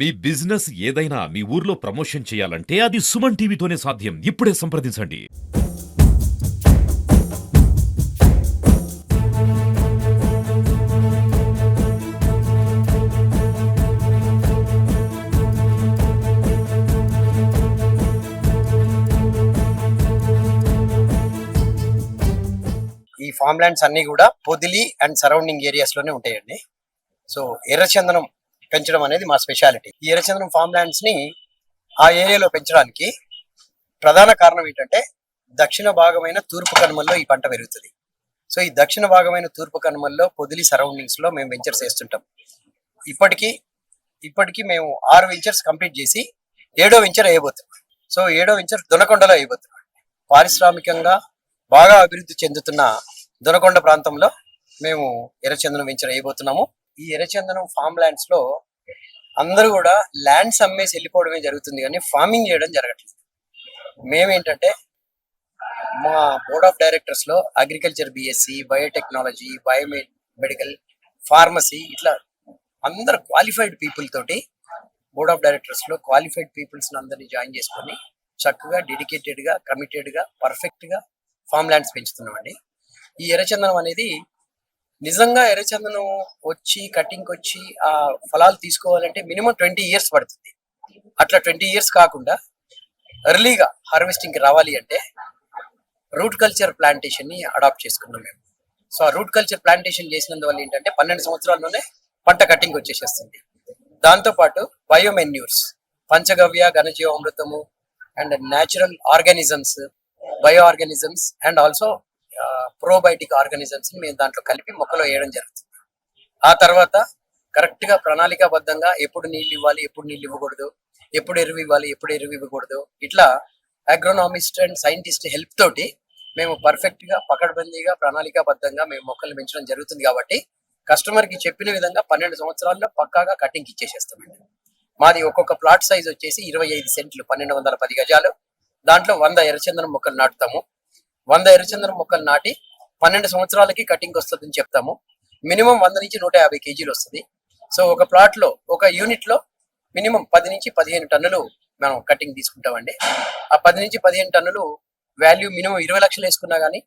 మీ business ఏదైనా మీ ఊర్లో promotion చేయాలంటే అది సుమన్ టీవీతోనే సాధ్యం. ఇప్పుడే సంప్రదించండి. ఈ ఫామ్ ల్యాండ్స్ అన్ని కూడా పొదిలి అండ్ సరౌండింగ్ ఏరియాస్ లోనే ఉంటాయండి. సో ఎర్రచందనం పెంచడం అనేది మా స్పెషాలిటీ. ఈ ఎర్రచందనం ఫామ్ ల్యాండ్స్ ని ఆ ఏరియాలో పెంచడానికి ప్రధాన కారణం ఏంటంటే దక్షిణ భాగమైన తూర్పు కనుమల్లో ఈ పంట పెరుగుతుంది. సో ఈ దక్షిణ భాగమైన తూర్పు కనుమల్లో పొదిలి సరౌండింగ్స్ లో మేము వెంచర్స్ వేస్తుంటాం. ఇప్పటికీ మేము 6 వెంచర్స్ కంప్లీట్ చేసి 7వ వెంచర్ వేయబోతున్నాం. సో 7వ వెంచర్ దొనకొండలో వేయబోతున్నాం. పారిశ్రామికంగా బాగా అభివృద్ధి చెందుతున్న దొనకొండ ప్రాంతంలో మేము ఎర్రచందనం వెంచర్ వేయబోతున్నాము. ఈ ఎర్రచందనం ఫామ్ ల్యాండ్స్ లో అందరూ కూడా ల్యాండ్స్ అమ్మేసి వెళ్ళిపోవడమే జరుగుతుంది, కానీ ఫార్మింగ్ చేయడం జరగట్లేదు. మేమేంటంటే మా బోర్డ్ ఆఫ్ డైరెక్టర్స్ లో agriculture BSc, biotechnology, biomedical, pharmacy ఇట్లా అందరు క్వాలిఫైడ్ పీపుల్ తోటి బోర్డ్ ఆఫ్ డైరెక్టర్స్ లో క్వాలిఫైడ్ పీపుల్స్ అందరినీ జాయిన్ చేసుకొని చక్కగా డెడికేటెడ్ గా, కమిటెడ్ గా, పర్ఫెక్ట్ గా ఫామ్ ల్యాండ్స్ పెంచుతున్నామండి. ఈ ఎర్రచందనం అనేది నిజంగా ఎర్రచందనం వచ్చి కటింగ్ వచ్చి ఆ ఫలాలు తీసుకోవాలంటే మినిమం 20 ఇయర్స్ పడుతుంది. అట్లా 20 ఇయర్స్ కాకుండా ఎర్లీగా హార్వెస్టింగ్ కి రావాలి అంటే రూట్ కల్చర్ ప్లాంటేషన్ ని అడాప్ట్ చేసుకున్నాం మేము. సో ఆ రూట్ కల్చర్ ప్లాంటేషన్ చేసినందువల్ల ఏంటంటే 12 సంవత్సరాల్లోనే పంట కటింగ్ వచ్చేసేస్తుంది. దాంతోపాటు బయోమెన్యూర్స్, పంచగవ్య, ఘనజీవామృతము and natural organisms, bio organisms and also probiotic organisms ని మేము దాంట్లో కలిపి మొక్కలో వేయడం జరుగుతుంది. ఆ తర్వాత కరెక్ట్ గా ప్రణాళికాబద్ధంగా ఎప్పుడు నీళ్ళు ఇవ్వాలి, ఎప్పుడు నీళ్ళు ఇవ్వకూడదు, ఎప్పుడు ఎరువు ఇవ్వాలి, ఎప్పుడు ఎరువు ఇవ్వకూడదు, ఇట్లా అగ్రోనామిస్ట్ అండ్ సైంటిస్ట్ హెల్ప్ తోటి మేము పర్ఫెక్ట్ గా పకడ్బందీగా ప్రణాళికాబద్ధంగా మేము మొక్కలు పెంచడం జరుగుతుంది. కాబట్టి కస్టమర్ కి చెప్పిన విధంగా 12 సంవత్సరాల్లో పక్కాగా కటింగ్ ఇచ్చేసేస్తామండి. మాది ఒక్కొక్క ప్లాట్ సైజ్ వచ్చేసి 25 సెంట్లు, 1210 గజాలు. దాంట్లో 100 ఎర్రచందనం మొక్కలు నాటుతాము. 100 ఎర్రచందనం మొక్కలు నాటి 12 సంవత్సరాలకి కటింగ్ వస్తుందని చెప్తాము. మినిమం 100 నుంచి 150 కేజీలు వస్తుంది. సో ఒక ప్లాట్ లో, ఒక యూనిట్ లో మినిమం 10 నుంచి 15 టన్నులు మనం కటింగ్ తీసుకుంటామండి. ఆ 10 నుంచి 15 టన్నులు వాల్యూ మినిమం 20 లక్షలు వేసుకున్నా కానీ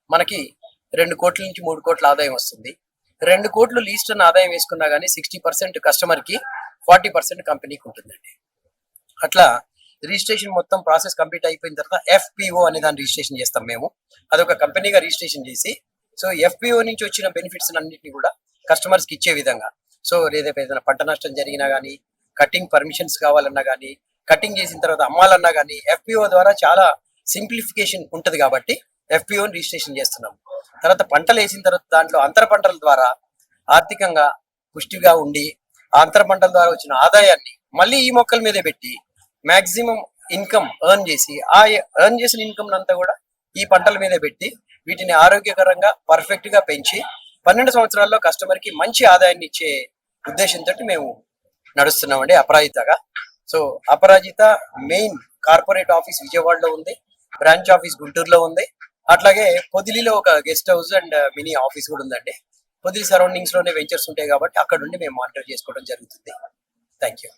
మనకి 2 కోట్ల నుంచి 3 కోట్ల ఆదాయం వస్తుంది. 2 కోట్లు లీస్ట్ టన్ ఆదాయం వేసుకున్నా కానీ 60% కస్టమర్ కి, 40% కంపెనీకి ఉంటుందండి. అట్లా రిజిస్ట్రేషన్ మొత్తం ప్రాసెస్ కంప్లీట్ అయిపోయిన తర్వాత FPO అనే దాన్ని రిజిస్ట్రేషన్ చేస్తాం మేము. అదొక కంపెనీగా రిజిస్ట్రేషన్ చేసి, సో FPO నుంచి వచ్చిన బెనిఫిట్స్ అన్నింటినీ కూడా కస్టమర్స్ కి ఇచ్చే విధంగా, సో ఏదైనా పంట నష్టం జరిగినా కానీ, కటింగ్ పర్మిషన్స్ కావాలన్నా కానీ, కటింగ్ చేసిన తర్వాత అమ్మాలన్నా కానీ FPO ద్వారా చాలా సింప్లిఫికేషన్ ఉంటుంది. కాబట్టి FPOని రిజిస్ట్రేషన్ చేస్తున్నాం. తర్వాత పంటలు వేసిన తర్వాత దాంట్లో అంతర పంటల ద్వారా ఆర్థికంగా పుష్టిగా ఉండి, ఆ అంతర పంటల ద్వారా వచ్చిన ఆదాయాన్ని మళ్ళీ ఈ మొక్కల మీదే పెట్టి మాక్సిమం ఇన్కమ్ ఎర్న్ చేసి, ఆ ఎర్న్ చేసిన ఇన్కమ్ అంతా కూడా ఈ పంటల మీదే పెట్టి వీటిని ఆరోగ్యకరంగా పర్ఫెక్ట్ గా పెంచి 12 సంవత్సరాల్లో కస్టమర్ కి మంచి ఆదాయాన్ని ఇచ్చే ఉద్దేశంతో మేము నడుస్తున్నామండి అపరాజితగా. సో అపరాజిత మెయిన్ కార్పొరేట్ ఆఫీస్ విజయవాడలో ఉంది, బ్రాంచ్ ఆఫీస్ గుంటూరులో ఉంది. అట్లాగే పొదిలిలో ఒక guest house and mini office కూడా ఉందండి. పొదిలి సరౌండింగ్స్ లోనే వెంచర్స్ ఉంటాయి కాబట్టి అక్కడ నుండి మేము మానిటర్ చేసుకోవడం జరుగుతుంది. Thank you.